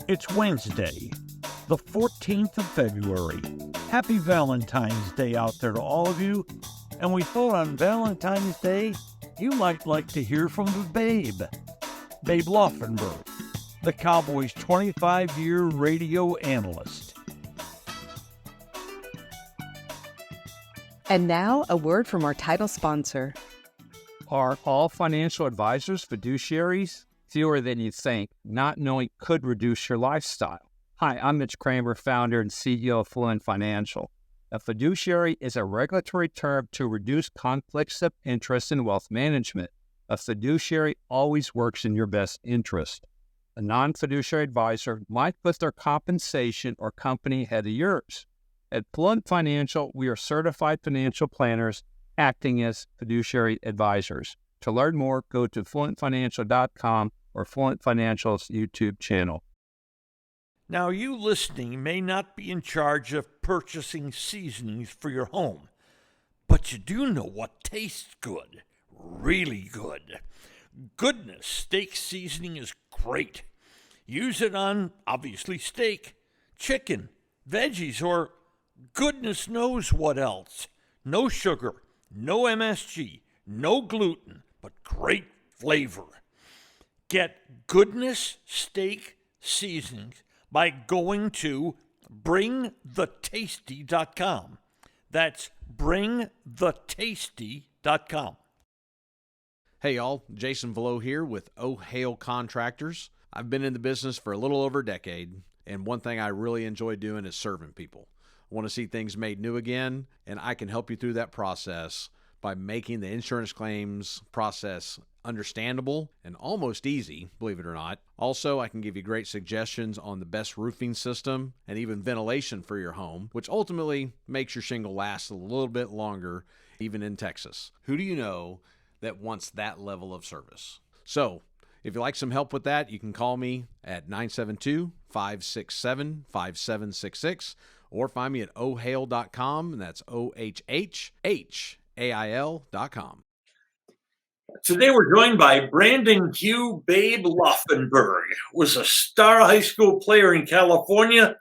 It's Wednesday, the 14th of February. Happy Valentine's Day out there to all of you. And we thought on Valentine's Day, you might like to hear from the Babe Laufenberg, the Cowboys' 25-year radio analyst. And now, a word from our title sponsor. Are all financial advisors fiduciaries? Fewer than you think. Not knowing could reduce your lifestyle. Hi, I'm Mitch Kramer, founder and CEO of Fluent Financial. A fiduciary is a regulatory term to reduce conflicts of interest in wealth management. A fiduciary always works in your best interest. A non-fiduciary advisor might put their compensation or company ahead of yours. At Fluent Financial, we are certified financial planners acting as fiduciary advisors. To learn more, go to fluentfinancial.com or Fluent Financial's YouTube channel. Now, you listening may not be in charge of purchasing seasonings for your home, but you do know what tastes good, really good. Goodness steak seasoning is great. Use it on, obviously, steak, chicken, veggies, or goodness knows what else. No sugar, no MSG, no gluten, but great flavor. Get Goodness Steak Seasonings by going to bringthetasty.com. That's bringthetasty.com. Hey y'all, Jason Velo here with Oh Hail Contractors. I've been in the business for a little over a decade, and one thing I really enjoy doing is serving people. I want to see things made new again, and I can help you through that process by making the insurance claims process understandable and almost easy, believe it or not. Also, I can give you great suggestions on the best roofing system and even ventilation for your home, which ultimately makes your shingle last a little bit longer, even in Texas. Who do you know that wants that level of service? So, if you'd like some help with that, you can call me at 972-567-5766 or find me at ohhail.com, and that's OHHHAIL.com. Today we're joined by Brandon Q. Babe Laufenberg. Was a star high school player in California,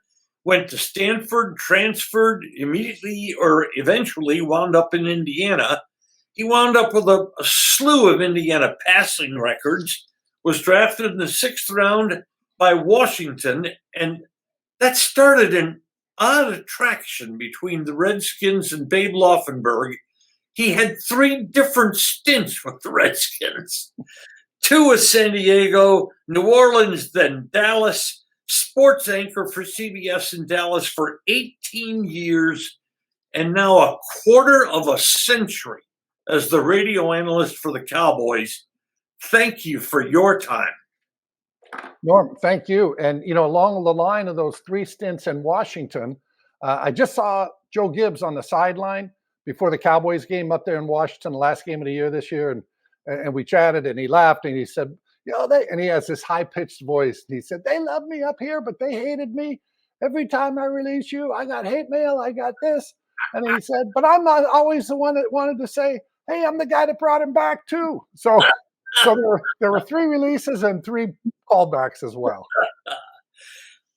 went to Stanford, transferred immediately or eventually wound up in Indiana. He wound up with a slew of Indiana passing records, was drafted in the 6th round by Washington, and that started an odd attraction between the Redskins and Babe Laufenberg. He had 3 different stints with the Redskins. 2 with San Diego, New Orleans, then Dallas, sports anchor for CBS in Dallas for 18 years, and now a quarter of a century as the radio analyst for the Cowboys. Thank you for your time. Norm, thank you. And, along the line of those 3 stints in Washington, I just saw Joe Gibbs on the sideline before the Cowboys game up there in Washington, the last game of the year this year. And we chatted and he laughed and he said, and he has this high-pitched voice. And he said, they love me up here, but they hated me. Every time I release you, I got hate mail, I got this. And he said, but I'm not always the one that wanted to say, hey, I'm the guy that brought him back too. So there were 3 releases and 3 callbacks as well.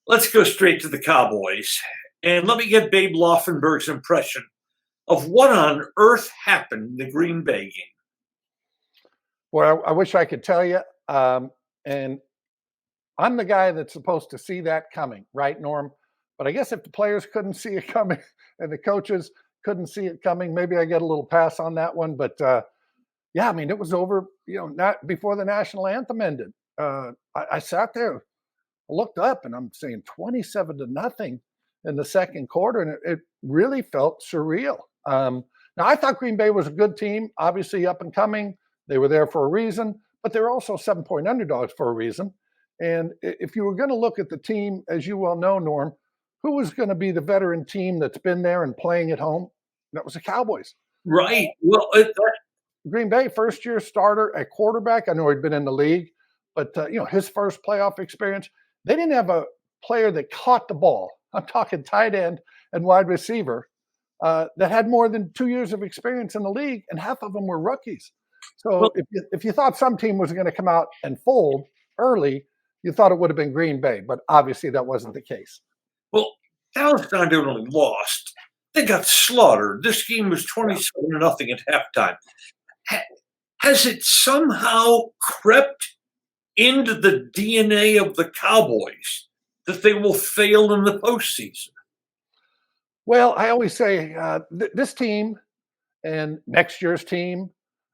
Let's go straight to the Cowboys. And let me get Babe Laufenberg's impression of what on earth happened in the Green Bay game. Well, I wish I could tell you. And I'm the guy that's supposed to see that coming, right, Norm? But I guess if the players couldn't see it coming and the coaches couldn't see it coming, maybe I get a little pass on that one. But it was over, not before the national anthem ended. I sat there, looked up, and I'm saying 27-0 in the second quarter, and it really felt surreal. Now, I thought Green Bay was a good team, obviously up and coming. They were there for a reason, but they were also 7-point underdogs for a reason. And if you were going to look at the team, as you well know, Norm, who was going to be the veteran team that's been there and playing at home? That was the Cowboys. Right. Well, Green Bay, first-year starter at quarterback. I know he'd been in the league, but his first playoff experience. They didn't have a player that caught the ball. I'm talking tight end and wide receiver that had more than 2 years of experience in the league, and half of them were rookies. So if you thought some team was going to come out and fold early, you thought it would have been Green Bay, but obviously that wasn't the case. Well, Dallas not only lost, they got slaughtered. This game was 27-0 at halftime. Has it somehow crept into the DNA of the Cowboys that they will fail in the postseason? Well, I always say this team and next year's team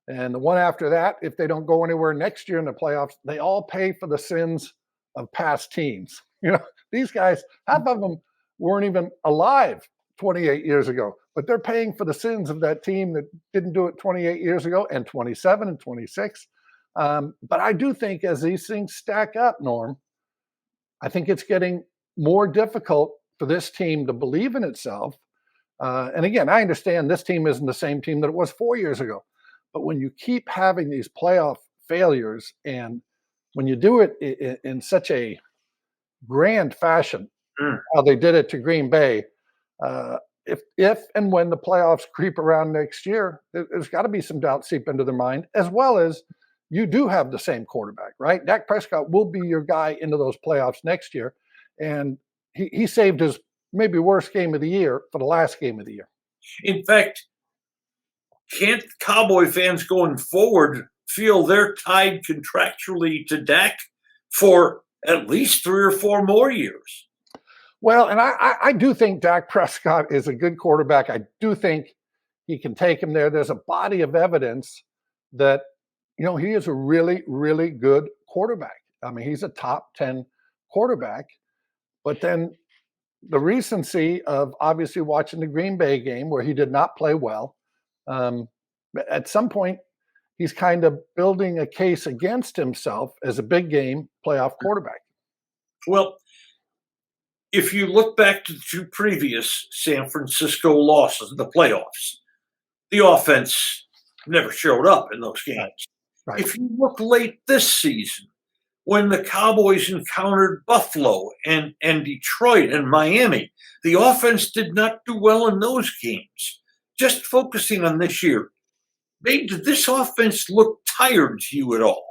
and the one after that, if they don't go anywhere next year in the playoffs, they all pay for the sins of past teams. These guys, half of them weren't even alive 28 years ago, but they're paying for the sins of that team that didn't do it 28 years ago and 27 and 26. But I do think as these things stack up, Norm, I think it's getting more difficult for this team to believe in itself. And again, I understand this team isn't the same team that it was 4 years ago. But when you keep having these playoff failures and when you do it in such a grand fashion, how they did it to Green Bay, if and when the playoffs creep around next year, there's got to be some doubt seep into their mind, as well as you do have the same quarterback, right? Dak Prescott will be your guy into those playoffs next year. And he saved his maybe worst game of the year for the last game of the year. In fact, can't Cowboy fans going forward feel they're tied contractually to Dak for at least 3 or 4 more years? Well, and I do think Dak Prescott is a good quarterback. I do think he can take him there. There's a body of evidence that, he is a really, really good quarterback. I mean, he's a top 10 quarterback. But then the recency of obviously watching the Green Bay game where he did not play well, at some point, he's kind of building a case against himself as a big game playoff quarterback. Well, if you look back to the 2 previous San Francisco losses in the playoffs, the offense never showed up in those games. Right. If you look late this season, when the Cowboys encountered Buffalo and Detroit and Miami, the offense did not do well in those games. Just focusing on this year, did this offense look tired to you at all?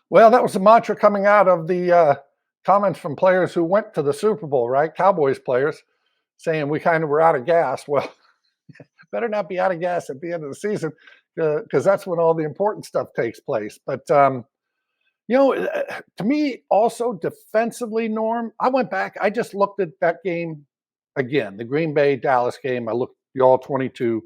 Well, that was the mantra coming out of the comments from players who went to the Super Bowl, right? Cowboys players saying we kind of were out of gas. Well, better not be out of gas at the end of the season because that's when all the important stuff takes place. But, to me also defensively, Norm, I went back. I just looked at that game again, the Green Bay-Dallas game. I looked at the all-22,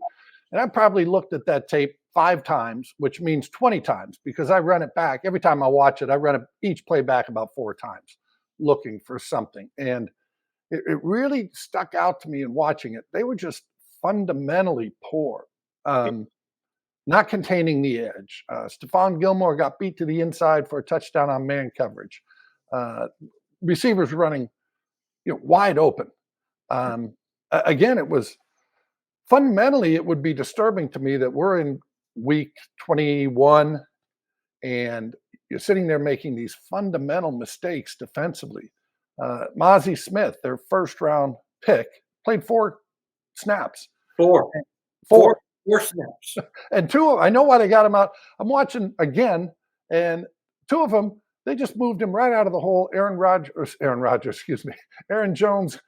and I probably looked at that tape 5 times, which means 20 times because I run it back. Every time I watch it, I run it each play back about 4 times looking for something. And it really stuck out to me in watching it. They were just fundamentally poor, not containing the edge. Stephon Gilmore got beat to the inside for a touchdown on man coverage. Receivers running wide open. Again, it was fundamentally, it would be disturbing to me that we're in week 21 and you're sitting there making these fundamental mistakes defensively. Mozzie Smith, their first round pick, played 4 snaps. Four snaps. And 2 of them, I know why they got him out. I'm watching again, and 2 of them, they just moved him right out of the hole. Aaron Jones,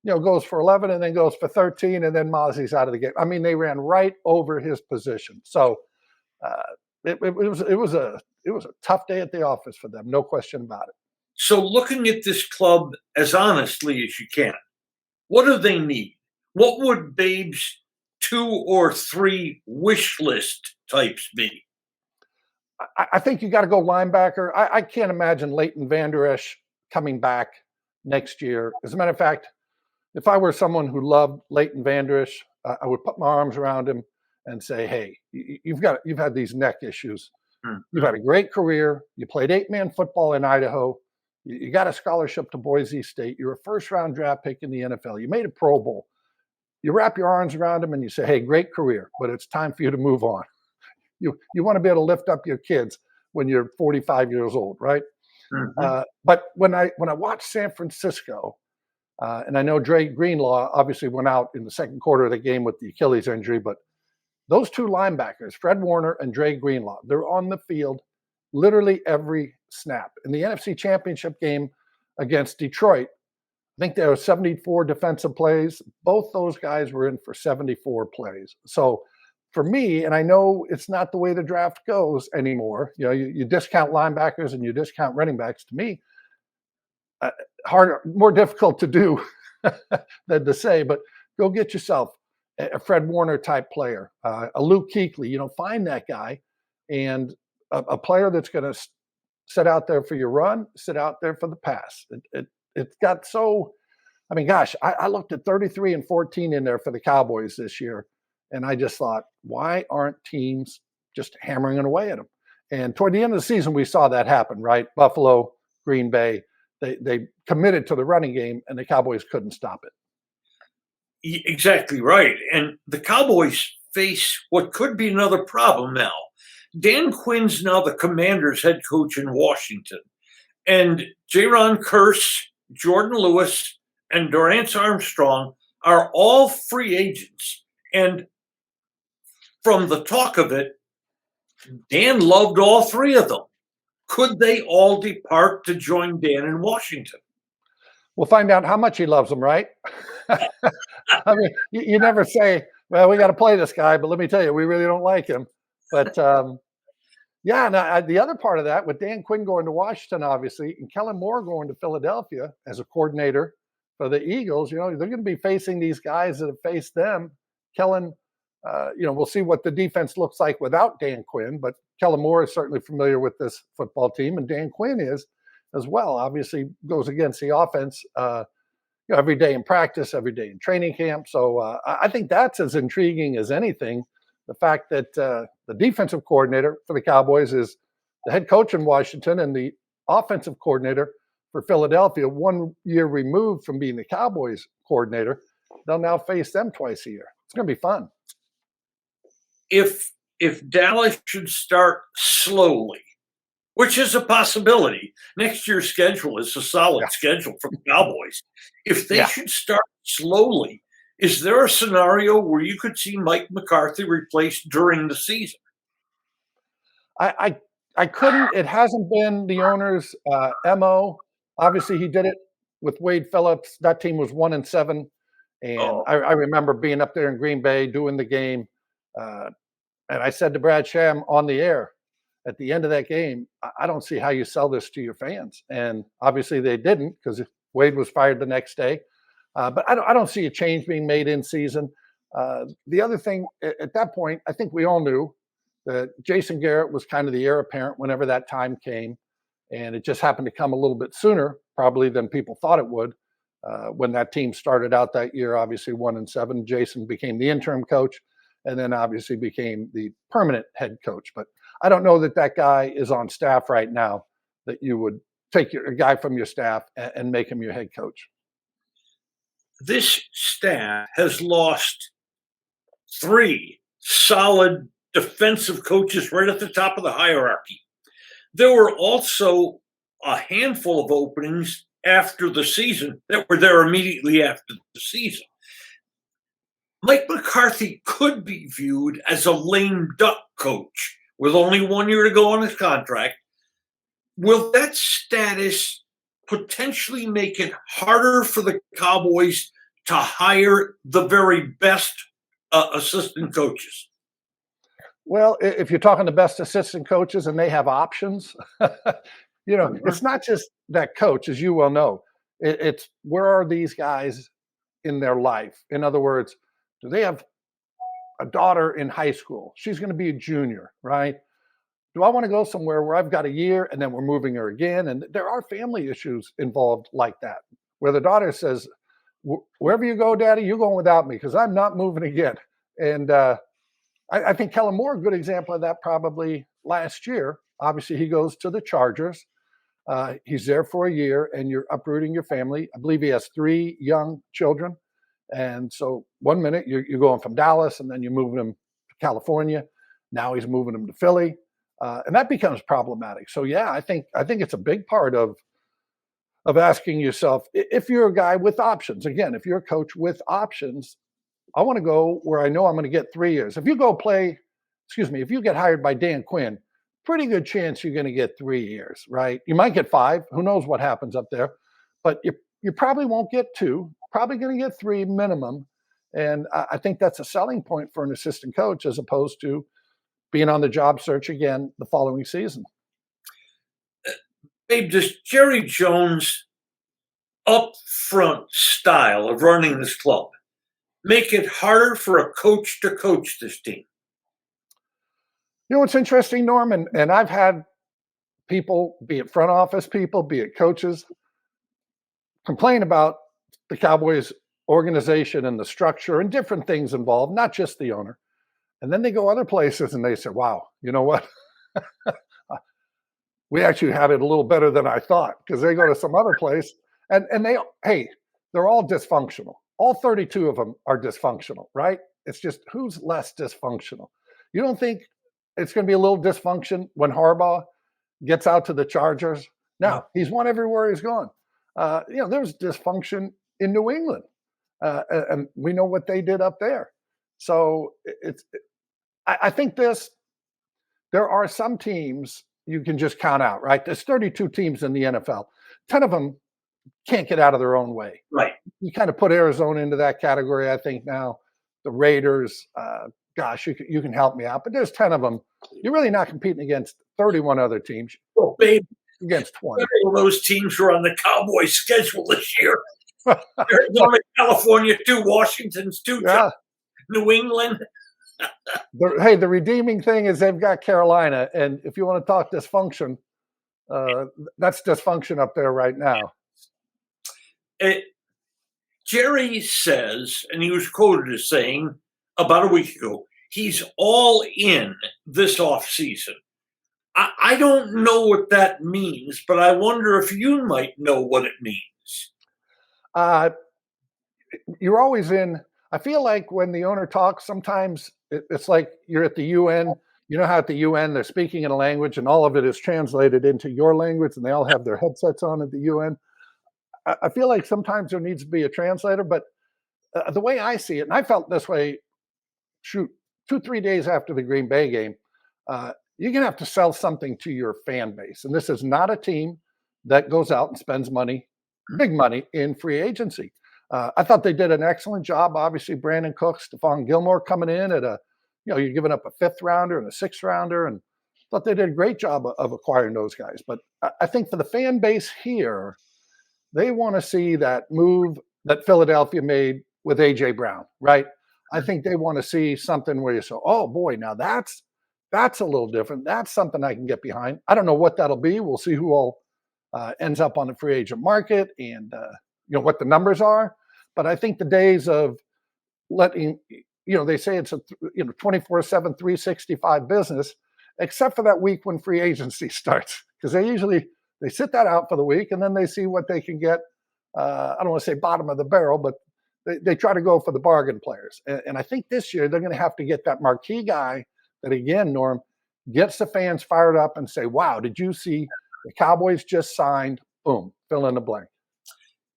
goes for 11 and then goes for 13, and then Mozzie's out of the game. I mean, they ran right over his position. So it was a tough day at the office for them, no question about it. So looking at this club as honestly as you can, what do they need? What would Babe's 2 or 3 wish list types be? I think you got to go linebacker. I can't imagine Leighton Vander Esch coming back next year. As a matter of fact, if I were someone who loved Leighton Vander Esch, I would put my arms around him and say, "Hey, you've had these neck issues. You've had a great career. You played 8-man football in Idaho. You got a scholarship to Boise State. You're a first-round draft pick in the NFL. You made a Pro Bowl. You wrap your arms around him and you say, hey, great career, but it's time for you to move on. You want to be able to lift up your kids when you're 45 years old, right?" But when I watched San Francisco, and I know Dre Greenlaw obviously went out in the second quarter of the game with the Achilles injury, but those 2 linebackers, Fred Warner and Dre Greenlaw, they're on the field literally every snap. In the NFC Championship game against Detroit, I think there were 74 defensive plays. Both those guys were in for 74 plays. So for me, and I know it's not the way the draft goes anymore, you discount linebackers and you discount running backs. To me, harder, more difficult to do than to say, but go get yourself a Fred Warner type player, a Luke Kuechly, find that guy, and a player that's going to sit out there for your run, sit out there for the pass. It's got so, I looked at 33-14 in there for the Cowboys this year, and I just thought, why aren't teams just hammering it away at them? And toward the end of the season, we saw that happen, right? Buffalo, Green Bay, they committed to the running game, and the Cowboys couldn't stop it. Exactly right. And the Cowboys face what could be another problem now. Dan Quinn's now the Commanders' head coach in Washington. And Jaron Kearse, Jordan Lewis, and Dorrance Armstrong are all free agents. And from the talk of it, Dan loved all three of them. Could they all depart to join Dan in Washington? We'll find out how much he loves them, right? You never say, well, we got to play this guy, but let me tell you, we really don't like him. But the other part of that, with Dan Quinn going to Washington, obviously, and Kellen Moore going to Philadelphia as a coordinator for the Eagles, they're going to be facing these guys that have faced them. Kellen, we'll see what the defense looks like without Dan Quinn, but Kellen Moore is certainly familiar with this football team, and Dan Quinn is as well. Obviously, goes against the offense, every day in practice, every day in training camp. So I think that's as intriguing as anything. The fact that the defensive coordinator for the Cowboys is the head coach in Washington, and the offensive coordinator for Philadelphia, 1 year removed from being the Cowboys coordinator. They'll now face them twice a year. It's going to be fun. If Dallas should start slowly, which is a possibility, next year's schedule is a solid schedule for the Cowboys. If they should start slowly, is there a scenario where you could see Mike McCarthy replaced during the season? I couldn't. It hasn't been the owner's MO. Obviously, he did it with Wade Phillips. That team was 1-7, and I remember being up there in Green Bay doing the game, and I said to Brad Sham on the air at the end of that game, I don't see how you sell this to your fans. And obviously, they didn't, because Wade was fired the next day. But I don't see a change being made in season. The other thing, at that point, I think we all knew that Jason Garrett was kind of the heir apparent whenever that time came. And it just happened to come a little bit sooner, probably, than people thought it would. When that team started out that year, obviously 1-7, Jason became the interim coach, and then obviously became the permanent head coach. But I don't know that that guy is on staff right now, that you would take a guy from your staff and make him your head coach. This staff has lost 3 solid defensive coaches right at the top of the hierarchy. There were also a handful of openings after the season that were there immediately after the season. Mike McCarthy could be viewed as a lame duck coach with only 1 year to go on his contract. Will that status potentially make it harder for the Cowboys to hire the very best assistant coaches? Well, if you're talking the best assistant coaches and they have options, it's not just that coach, as you well know. It's where are these guys in their life? In other words, do they have a daughter in high school? She's going to be a junior, right? Do I want to go somewhere where I've got a year and then we're moving her again? And there are family issues involved like that, where the daughter says, wherever you go, Daddy, you're going without me because I'm not moving again. And I think Kellen Moore, a good example of that, probably last year. Obviously, he goes to the Chargers. He's there for a year, and you're uprooting your family. I believe he has 3 young children. And so 1 minute you're going from Dallas, and then you're moving them to California. Now he's moving them to Philly. And that becomes problematic. So, yeah, I think it's a big part of asking yourself, if you're a guy with options, again, if you're a coach with options, I want to go where I know I'm going to get 3 years. If you get hired by Dan Quinn, pretty good chance you're going to get 3 years, right? You might get 5. Who knows what happens up there? But you probably won't get 2. Probably going to get 3 minimum. And I think that's a selling point for an assistant coach as opposed to being on the job search again the following season. Babe, does Jerry Jones' upfront style of running this club make it harder for a coach to coach this team? You know what's interesting, Norm? And I've had people, be it front office people, be it coaches, complain about the Cowboys organization and the structure and different things involved, not just the owner. And then they go other places and they say, wow, you know what? We actually had it a little better than I thought, because they go to some other place and they're all dysfunctional. All 32 of them are dysfunctional, right? It's just who's less dysfunctional. You don't think it's going to be a little dysfunction when Harbaugh gets out to the Chargers? No, he's won everywhere he's gone. There was dysfunction in New England, and we know what they did up there. So I think there are some teams you can just count out, right? There's 32 teams in the NFL. 10 of them can't get out of their own way. Right. You kind of put Arizona into that category, I think now. The Raiders, gosh, you can help me out. But there's 10 of them. You're really not competing against 31 other teams. Well, babe, against 20. all those teams were on the Cowboys schedule this year. Arizona, California, 2, Washington's 2, New England. The redeeming thing is they've got Carolina. And if you want to talk dysfunction, that's dysfunction up there right now. Jerry says, and he was quoted as saying about a week ago, he's all in this offseason. I don't know what that means, but I wonder if you might know what it means. You're always in. I feel like when the owner talks, sometimes it's like you're at the UN. You know how at the UN they're speaking in a language and all of it is translated into your language and they all have their headsets on at the UN. I feel like sometimes there needs to be a translator, but the way I see it, and I felt this way, 2-3 days after the Green Bay game, you're going to have to sell something to your fan base. And this is not a team that goes out and spends money, big money, in free agency. I thought they did an excellent job. Obviously, Brandon Cooks, Stephon Gilmore coming in at you're giving up a 5th rounder and a 6th rounder, and thought they did a great job of acquiring those guys. But I think for the fan base here, they want to see that move that Philadelphia made with A.J. Brown, right? I think they want to see something where you say, oh, boy, now that's a little different. That's something I can get behind. I don't know what that'll be. We'll see who all ends up on the free agent market and what the numbers are. But I think the days of letting, they say it's a 24/7, 365 business, except for that week when free agency starts, because they sit that out for the week and then they see what they can get. I don't want to say bottom of the barrel, but they try to go for the bargain players. And I think this year they're going to have to get that marquee guy that, again, Norm, gets the fans fired up and say, wow, did you see the Cowboys just signed? Boom, fill in the blank.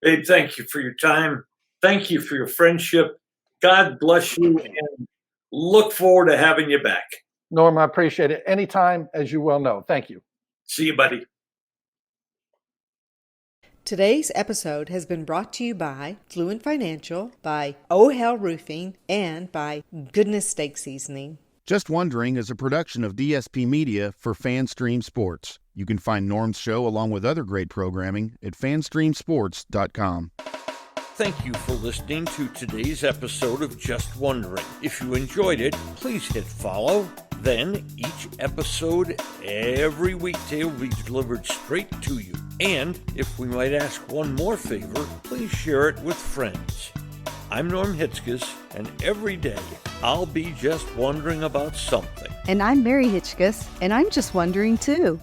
Babe, thank you for your time. Thank you for your friendship. God bless you, and look forward to having you back. Norm, I appreciate it. Anytime, as you well know. Thank you. See you, buddy. Today's episode has been brought to you by Fluent Financial, by Oh Hell Roofing, and by Goodness Steak Seasoning. Just Wondering is a production of DSP Media for FanStream Sports. You can find Norm's show along with other great programming at fanstreamsports.com. Thank you for listening to today's episode of Just Wondering. If you enjoyed it, please hit follow. Then each episode every weekday will be delivered straight to you. And if we might ask one more favor, please share it with friends. I'm Norm Hitzges, and every day I'll be just wondering about something. And I'm Mary Hitchkus, and I'm just wondering too.